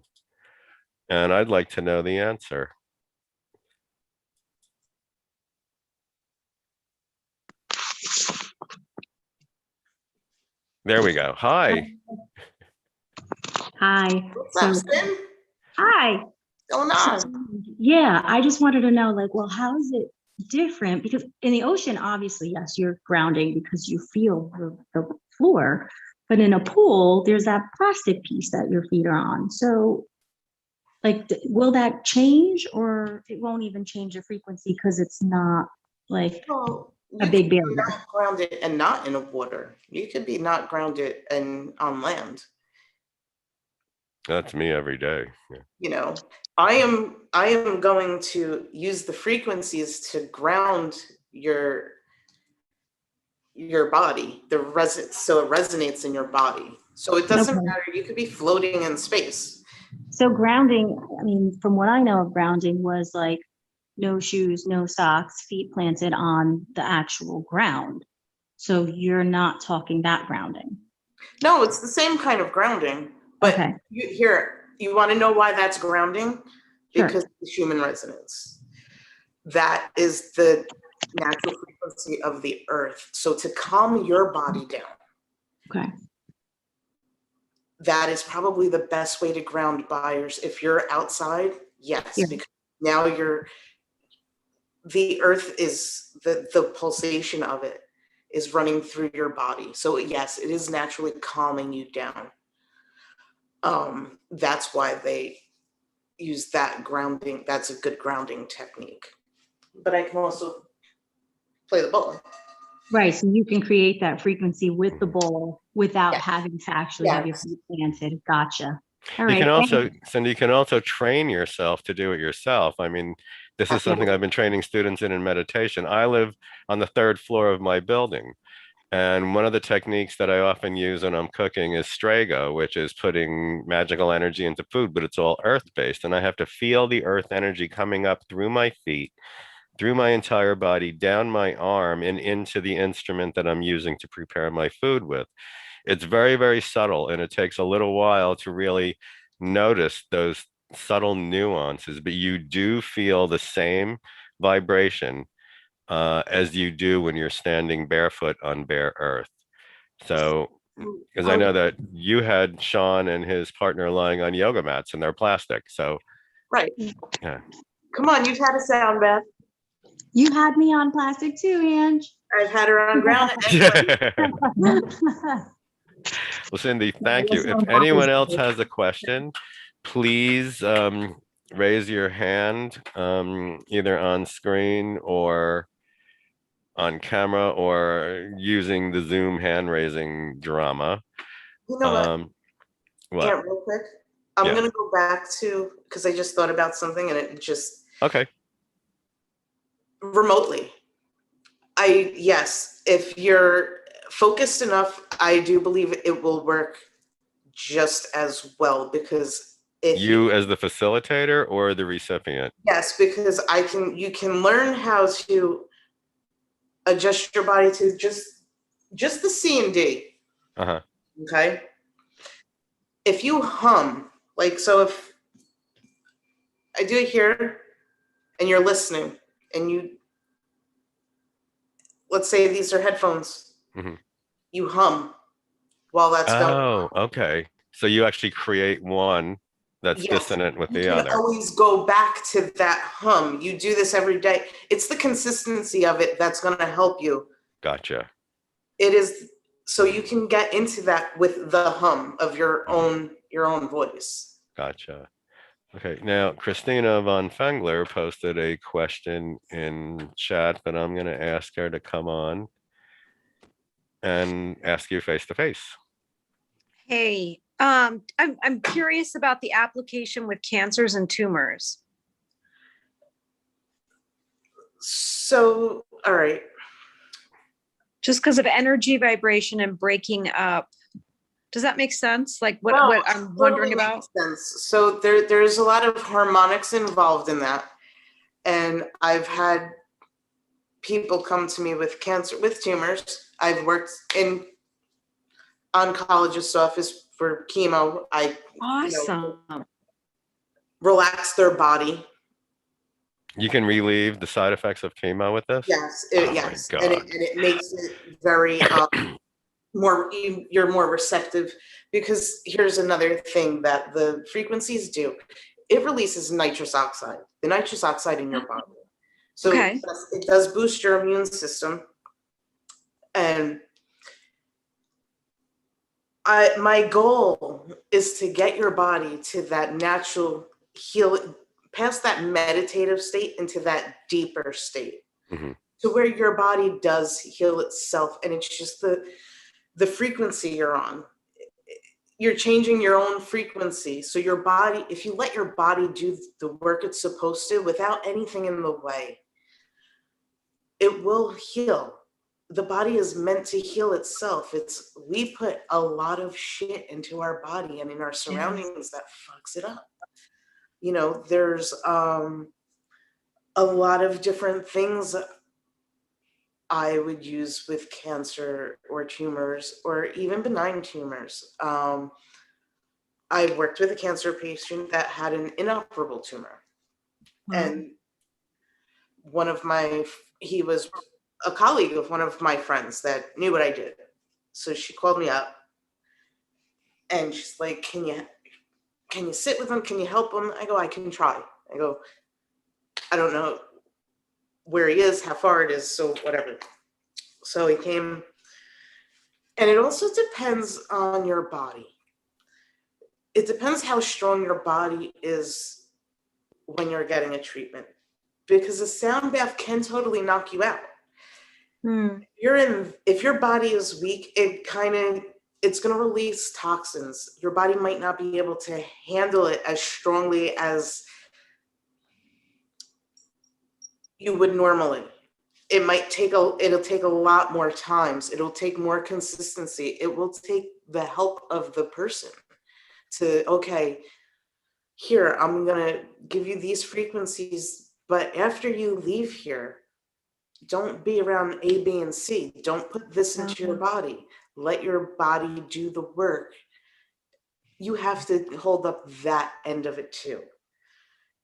and I'd like to know the answer. There we go. Hi. Hi. What's up, Sin? Hi. What's going on? Yeah, I just wanted to know, like, well, how is it different? Because in the ocean, obviously, yes, you're grounding because you feel the floor. But in a pool, there's that plastic piece that your feet are on. So, like, will that change, or it won't even change the frequency because it's not like Well, a you big could be barrier? not grounded and not in the water. You could be not grounded and on land. That's me every day. Yeah. I am going to use the frequencies to ground your your body, so it resonates in your body. So it doesn't Okay. matter. You could be floating in space. So grounding, I mean, from what I know of grounding was like no shoes, no socks, feet planted on the actual ground. So you're not talking that grounding. No, it's the same kind of grounding, but Okay. you want to know why that's grounding? Sure. Because it's human resonance. That is the natural frequency of the earth. So to calm your body down, Okay. that is probably the best way to ground buyers. If you're outside, yes, Yeah. because now the earth is the pulsation of it is running through your body. So yes, it is naturally calming you down. That's why they use that grounding. That's a good grounding technique. But I can also play the ball. Right. So you can create that frequency with the bowl without Yes. having to actually have your Yes. feet planted. Gotcha. All You right. can also, Cindy, you can also train yourself to do it yourself. I mean, this is something I've been training students in meditation. I live on the 3rd floor of my building. And one of the techniques that I often use when I'm cooking is Strago, which is putting magical energy into food, but it's all earth-based. And I have to feel the earth energy coming up through my feet, through my entire body, down my arm, and into the instrument that I'm using to prepare my food with. It's very, very subtle, and it takes a little while to really notice those subtle nuances, but you do feel the same vibration as you do when you're standing barefoot on bare earth. So, because I know that you had Sean and his partner lying on yoga mats and they're plastic. So, Right. yeah. Come on, you've had a sound bath. You had me on plastic too, Ange. I've had her on ground. Well, Cindy, thank you. If anyone else has a question, please raise your hand either on screen or on camera or using the Zoom hand raising drama. You know what? What? Yeah, real quick. I'm Yeah. gonna go back to, because I just thought about something and it just Okay. remotely. Yes, if you're focused enough, I do believe it will work just as well, because if You as the facilitator or the recipient? yes, because you can learn how to adjust your body to just the C and D. Uh-huh. Okay. If you hum, like, so if I do it here and you're listening and let's say these are headphones, you hum while that's going on. Oh, okay. So you actually create one that's dissonant with the other. You can always go back to that hum. You do this every day. It's the consistency of it that's going to help you. Gotcha. It is, so you can get into that with the hum of your own voice. Gotcha. Okay. Now, Christina von Fengler posted a question in chat, but I'm going to ask her to come on and ask you face to face. Hey, I'm curious about the application with cancers and tumors. So, all right. Just because of energy vibration and breaking up. Does that make sense? Like what I'm wondering about? Sense. So there's a lot of harmonics involved in that. And I've had people come to me with cancer, with tumors. I've worked in oncologist's office for chemo. Awesome. Relax their body. You can relieve the side effects of chemo with this? Yes, yes. My And God. it makes it very you're more receptive, because here's another thing that the frequencies do. It releases nitrous oxide, the nitrous oxide in your body. So Okay. it does boost your immune system. And my goal is to get your body to that natural heal, past that meditative state into that deeper state, to where your body does heal itself. And it's just the frequency you're on. You're changing your own frequency. So your body, if you let your body do the work it's supposed to without anything in the way, it will heal. the body is meant to heal itself. We put a lot of shit into our body and in our surroundings that fucks it up. You know, there's a lot of different things I would use with cancer or tumors or even benign tumors. I worked with a cancer patient that had an inoperable tumor. And he was a colleague of one of my friends that knew what I did. So she called me up and she's like, can you sit with him? Can you help him? I go, I can try. I go, I don't know where he is, how far it is, so whatever. So he came, and it also depends on your body. It depends how strong your body is when you're getting a treatment, because a sound bath can totally knock you out. If your body is weak, it's going to release toxins. Your body might not be able to handle it as strongly as you would normally. It'll take a lot more times. It'll take more consistency. It will take the help of the person to, okay, here, I'm going to give you these frequencies, but after you leave here, don't be around A, B, and C. Don't put this into your body. Let your body do the work. You have to hold up that end of it too.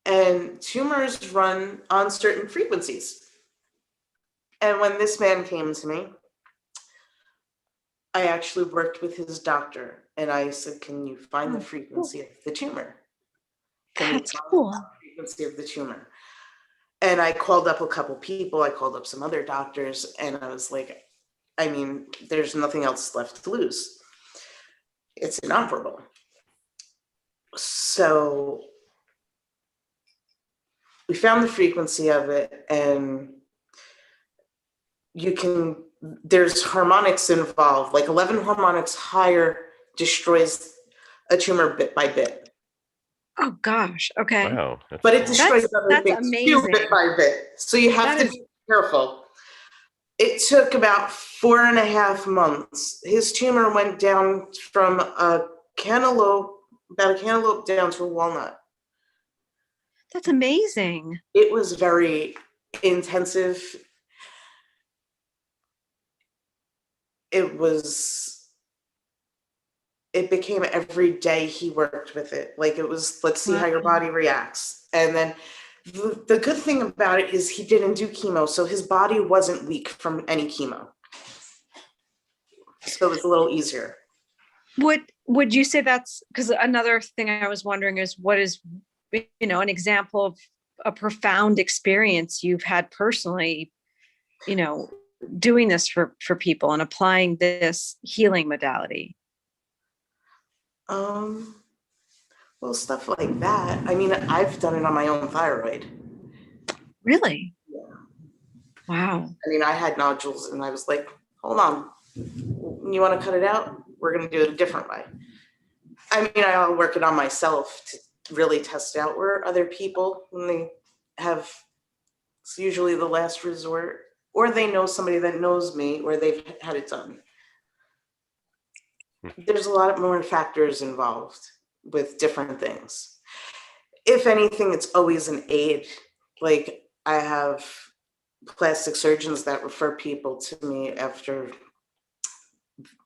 And tumors run on certain frequencies. And when this man came to me, I actually worked with his doctor and I said, can you find the frequency of the tumor? That's cool. Frequency of the tumor. And I called up a couple people. I called up some other doctors and I was like, I mean, there's nothing else left to lose. It's inoperable. So we found the frequency of it, and there's harmonics involved, like 11 harmonics higher destroys a tumor bit by bit. Oh gosh. Okay. Wow. But it destroys other things too, bit by bit. So you have to be careful. It took about 4.5 months. His tumor went down from about a cantaloupe down to a walnut. That's amazing. It was very intensive. It became every day he worked with it. Like it was, let's see how your body reacts. And then the good thing about it is he didn't do chemo, so his body wasn't weak from any chemo. So it was a little easier. Would you say that's, because another thing I was wondering is what is, an example of a profound experience you've had personally, doing this for people and applying this healing modality? Well, stuff like that. I mean, I've done it on my own thyroid. Really? Yeah. Wow. I mean, I had nodules and I was like, hold on, you want to cut it out? We're going to do it a different way. I mean, I'll work it on myself to really test it out, where other people, when they have, it's usually the last resort, or they know somebody that knows me, or they've had it done. There's a lot more factors involved with different things. If anything, it's always an aid. Like I have plastic surgeons that refer people to me after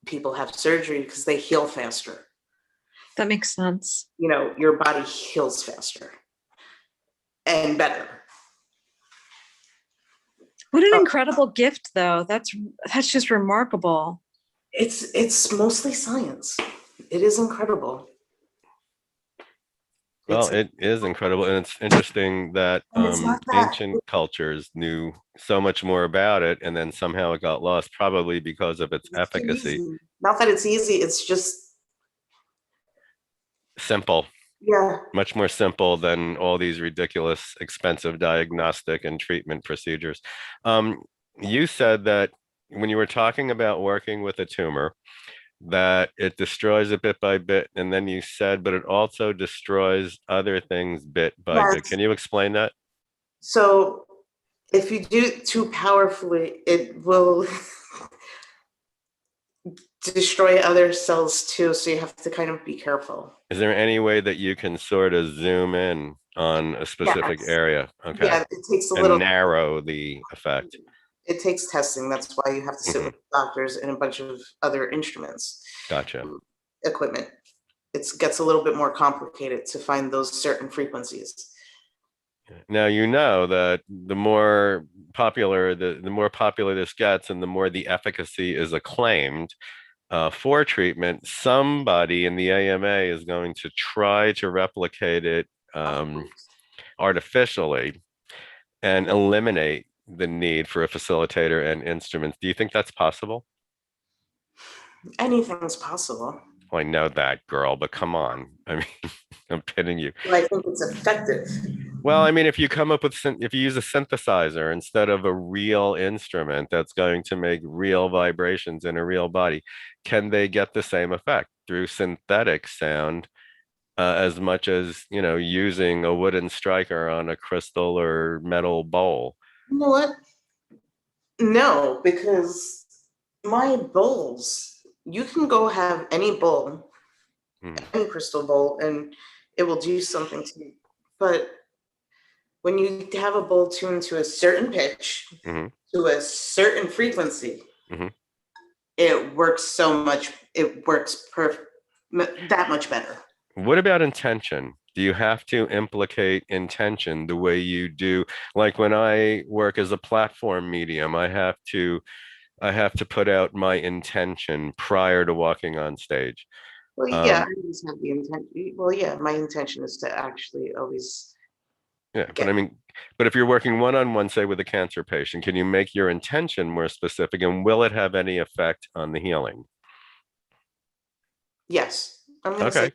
people have surgery because they heal faster. That makes sense. Your body heals faster and better. What an incredible gift, though. That's just remarkable. It's mostly science. It is incredible. Well, it is incredible. And it's interesting that ancient cultures knew so much more about it, and then somehow it got lost, probably because of its efficacy. Not that it's easy, it's just simple. Yeah. Much more simple than all these ridiculous, expensive diagnostic and treatment procedures. You said that when you were talking about working with a tumor, that it destroys it bit by bit, and then you said, but it also destroys other things bit by bit. Can you explain that? So if you do it too powerfully, it will destroy other cells too, so you have to kind of be careful. Is there any way that you can sort of zoom in on a specific Yes. area? Okay. Yeah, it takes a And little. narrow the effect. It takes testing. That's why you have to sit with doctors and a bunch of other instruments, Gotcha. equipment. It gets a little bit more complicated to find those certain frequencies. Now, you know that the more popular this gets and the more the efficacy is acclaimed for treatment, somebody in the AMA is going to try to replicate it artificially and eliminate the need for a facilitator and instruments. Do you think that's possible? Anything's possible. Well, I know that, girl, but come on. I mean, I'm kidding you. But I think it's effective. Well, I mean, if you come up with, if you use a synthesizer instead of a real instrument that's going to make real vibrations in a real body, can they get the same effect through synthetic sound as much as, you know, using a wooden striker on a crystal or metal bowl? You know what? No, because my bowls, you can go have any bowl, any crystal bowl, and it will do something to you. But when you have a bowl tuned to a certain pitch, to a certain frequency, it works so much, it works that much better. What about intention? Do you have to implicate intention the way you do? Like when I work as a platform medium, I have to put out my intention prior to walking on stage. Well, yeah, I always have the intention. Well, yeah, my intention is to actually always. Yeah, but I mean, but if you're working one-on-one, say with a cancer patient, can you make your intention more specific, and will it have any effect on the healing? Yes, I'm going to say.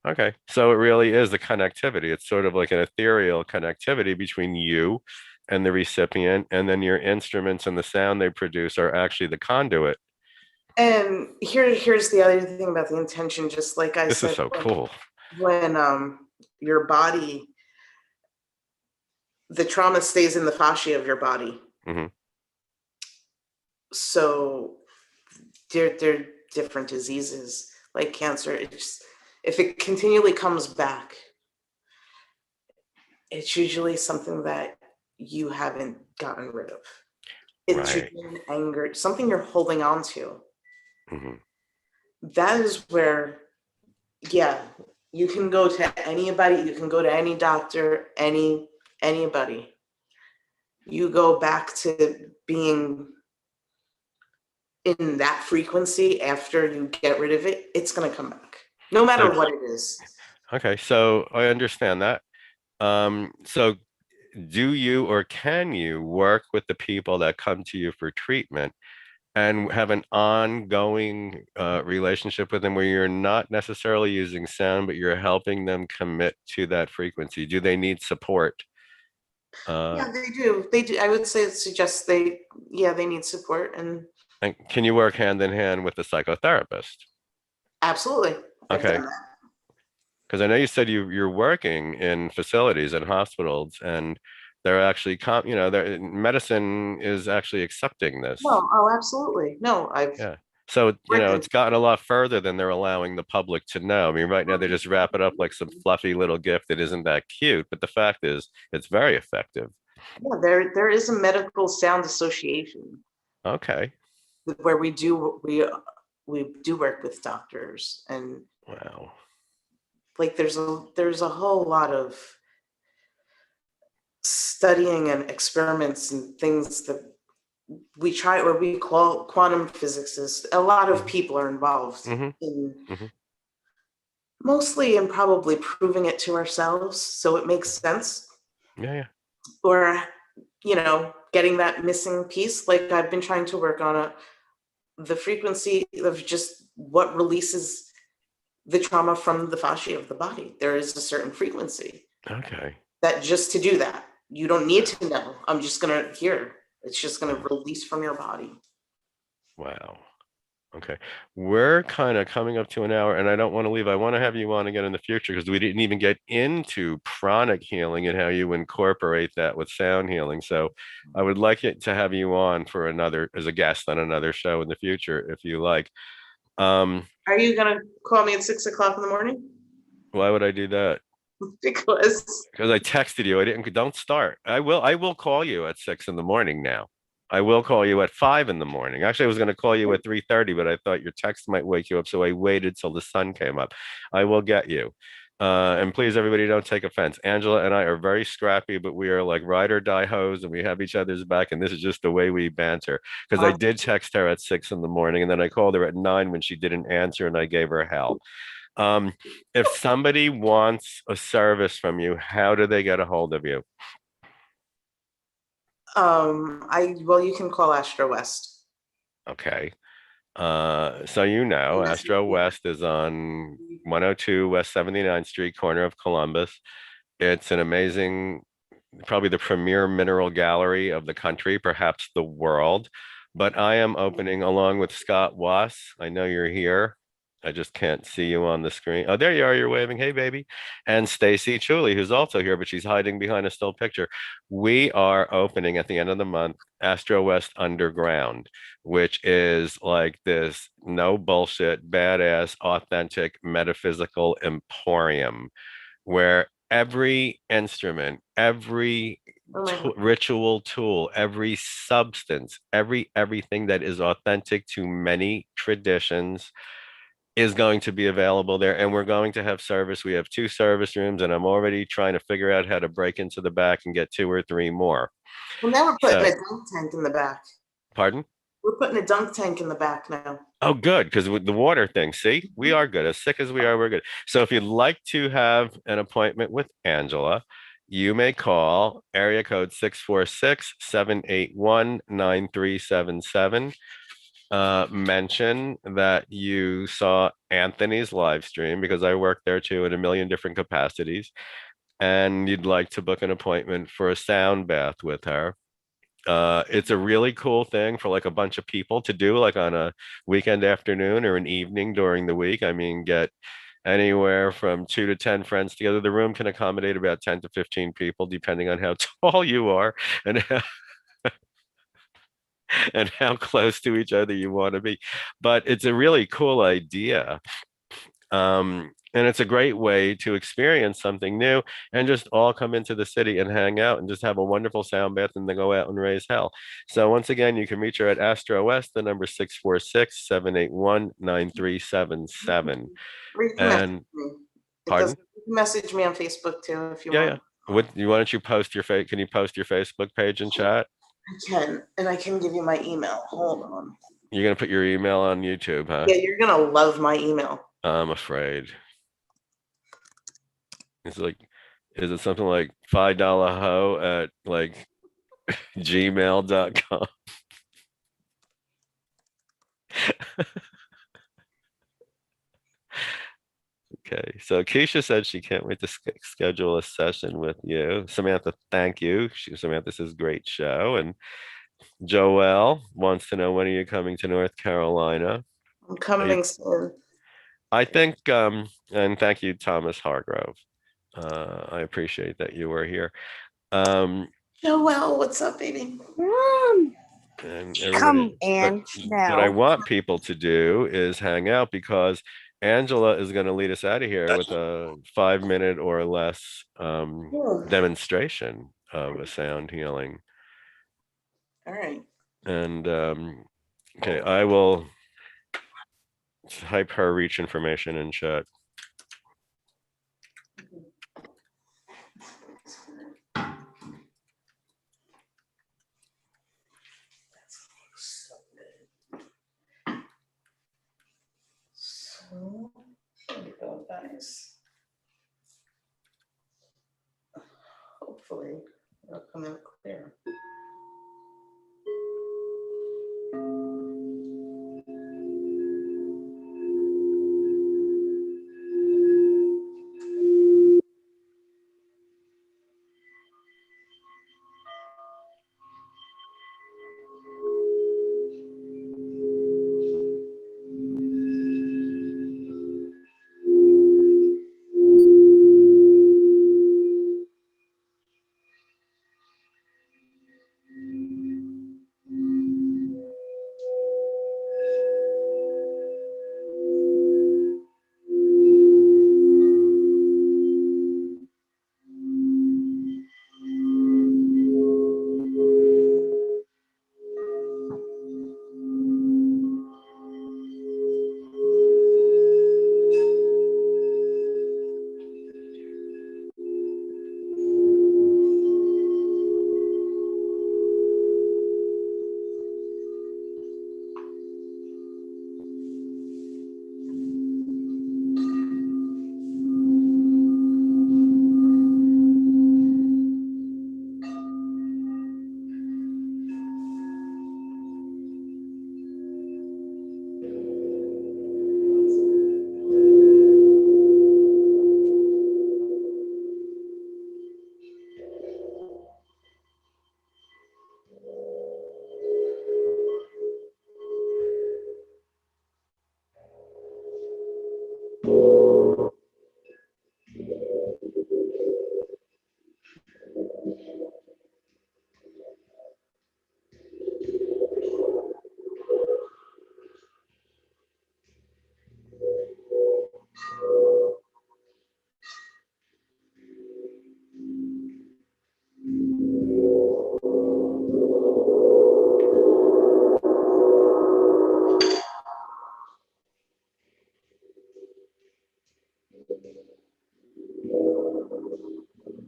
Okay, so it really is a connectivity. It's sort of like an ethereal connectivity between you and the recipient, and then your instruments and the sound they produce are actually the conduit. And here's the other thing about the intention, just like I said. This is so cool. When your body, the trauma stays in the fascia of your body. So they're different diseases like cancer. It's, if it continually comes back, it's usually something that you haven't gotten rid of. It's usually anger, something you're holding on to. That is where, yeah, you can go to anybody, you can go to any doctor, anybody. You go back to being in that frequency after you get rid of it, it's going to come back, no matter what it is. Okay, so I understand that. So do you or can you work with the people that come to you for treatment and have an ongoing relationship with them where you're not necessarily using sound, but you're helping them commit to that frequency? Do they need support? Yeah, they do. They do. I would say suggest they need support. And can you work hand in hand with a psychotherapist? Absolutely. Okay. Because I know you said you're working in facilities and hospitals, and they're actually, medicine is actually accepting this. Oh, absolutely. No, yeah. So, it's gotten a lot further than they're allowing the public to know. I mean, right now they just wrap it up like some fluffy little gift that isn't that cute, but the fact is it's very effective. Yeah, there is a medical sound association. Okay. Where we do work with doctors, and wow. Like there's a whole lot of studying and experiments and things that we try, or we call quantum physicists. A lot of people are involved in mostly and probably proving it to ourselves, so it makes sense. Yeah. Or getting that missing piece. Like I've been trying to work on the frequency of just what releases the trauma from the fascia of the body. There is a certain frequency. Okay. That just to do that, you don't need to know. I'm just gonna hear. It's just gonna release from your body. Wow. Okay. We're kind of coming up to an hour and I don't want to leave. I want to have you on again in the future because we didn't even get into pranic healing and how you incorporate that with sound healing. So I would like it to have you on for another as a guest on another show in the future, if you like. Are you gonna call me at 6 o'clock in the morning? Why would I do that? Because Because I texted you. I didn't, don't start. I will call you at 6 in the morning now. I will call you at 5 in the morning. Actually, I was going to call you at 3:30, but I thought your text might wake you up. So I waited till the sun came up. I will get you. And please, everybody, don't take offense. Angela and I are very scrappy, but we are like ride or die hoes and we have each other's back. And this is just the way we banter. Because I did text her at 6 in the morning and then I called her at 9 when she didn't answer and I gave her hell. Um, if somebody wants a service from you, how do they get a hold of you? well, you can call Astro West. Okay. So Astro West is on 102 West 79th Street, corner of Columbus. It's an amazing, probably the premier mineral gallery of the country, perhaps the world. But I am opening along with Scott Wass. I know you're here. I just can't see you on the screen. Oh, there you are. You're waving. Hey, baby. And Stacy Chuli, who's also here, but she's hiding behind a still picture. We are opening at the end of the month Astro West Underground, which is like this no bullshit, badass, authentic metaphysical emporium where every instrument, every Oh my God. ritual tool, every substance, everything that is authentic to many traditions is going to be available there. And we're going to have service. We have 2 service rooms, and I'm already trying to figure out how to break into the back and get 2 or 3 more. Well, now we're putting So, a dunk tank in the back. pardon? We're putting a dunk tank in the back now. Oh, good, because with the water thing, see, we are good. As sick as we are, we're good. So if you'd like to have an appointment with Angela, you may call area code 646-781-9377. Mention that you saw Anthony's live stream because I work there too in a million different capacities, and you'd like to book an appointment for a sound bath with her. It's a really cool thing for like a bunch of people to do, like on a weekend afternoon or an evening during the week. I mean, get anywhere from 2 to 10 friends together. The room can accommodate about 10 to 15 people, depending on how tall you are and and how close to each other you want to be. But it's a really cool idea. And it's a great way to experience something new and just all come into the city and hang out and just have a wonderful sound bath and then go out and raise hell. So once again, you can reach her at Astro West, the number 646-781-9377. Or you can message And me. It pardon? doesn't, you can message me on Facebook too if you Yeah, want. yeah. What why don't you post your face? Can you post your Facebook page in chat? I can, and I can give you my email. Hold on. You're gonna put your email on YouTube, huh? Yeah, you're gonna love my email. I'm afraid. It's like, is it something like $5 hoe at like gmail.com? Okay, so Keisha said she can't wait to schedule a session with you. Samantha, thank you. Samantha says great show. And Joelle wants to know, when are you coming to North Carolina? I'm coming soon. I think, and thank you, Thomas Hargrove. I appreciate that you were here. Joelle, what's up, baby? And Come, everybody, Ange, what I now. want people to do is hang out because Angela is going to lead us out of here with a 5-minute or less demonstration of a sound healing. All right. And okay, I will type her reach information in chat. So, there we go, guys. Hopefully, it'll come out clear.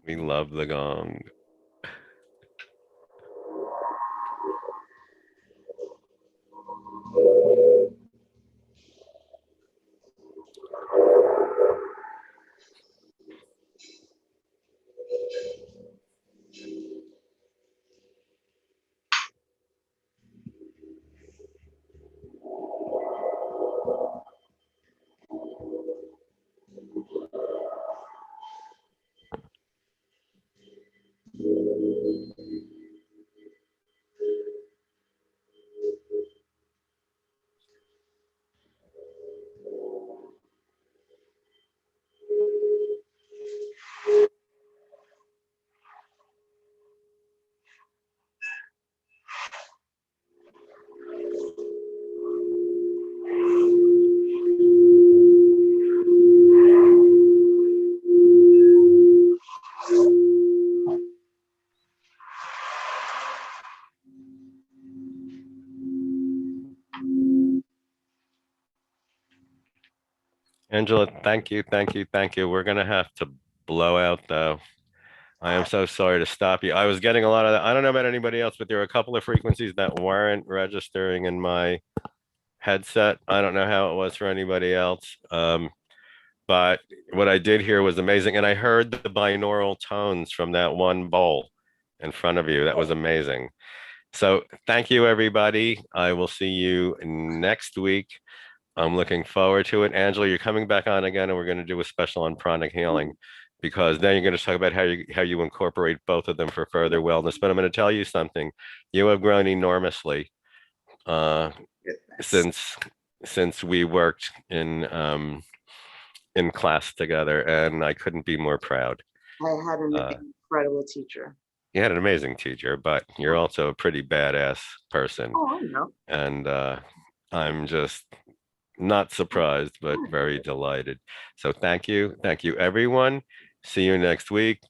We love the gong. Angela, thank you, thank you, thank you. We're gonna have to blow out though. I am so sorry to stop you. I was getting a lot of that. I don't know about anybody else, but there were a couple of frequencies that weren't registering in my headset. I don't know how it was for anybody else. But what I did hear was amazing. And I heard the binaural tones from that one bowl in front of you. That was amazing. So thank you, everybody. I will see you next week. I'm looking forward to it. Angela, you're coming back on again, and we're going to do a special on pranic healing, because then you're going to talk about how you incorporate both of them for further wellness. But I'm going to tell you something. You have grown enormously Goodness. since we worked in class together, and I couldn't be more proud. I had an Uh, incredible teacher. You had an amazing teacher, but you're also a pretty badass person. Oh, I know. And I'm just not surprised, but very delighted. So thank you. Thank you, everyone. See you next week.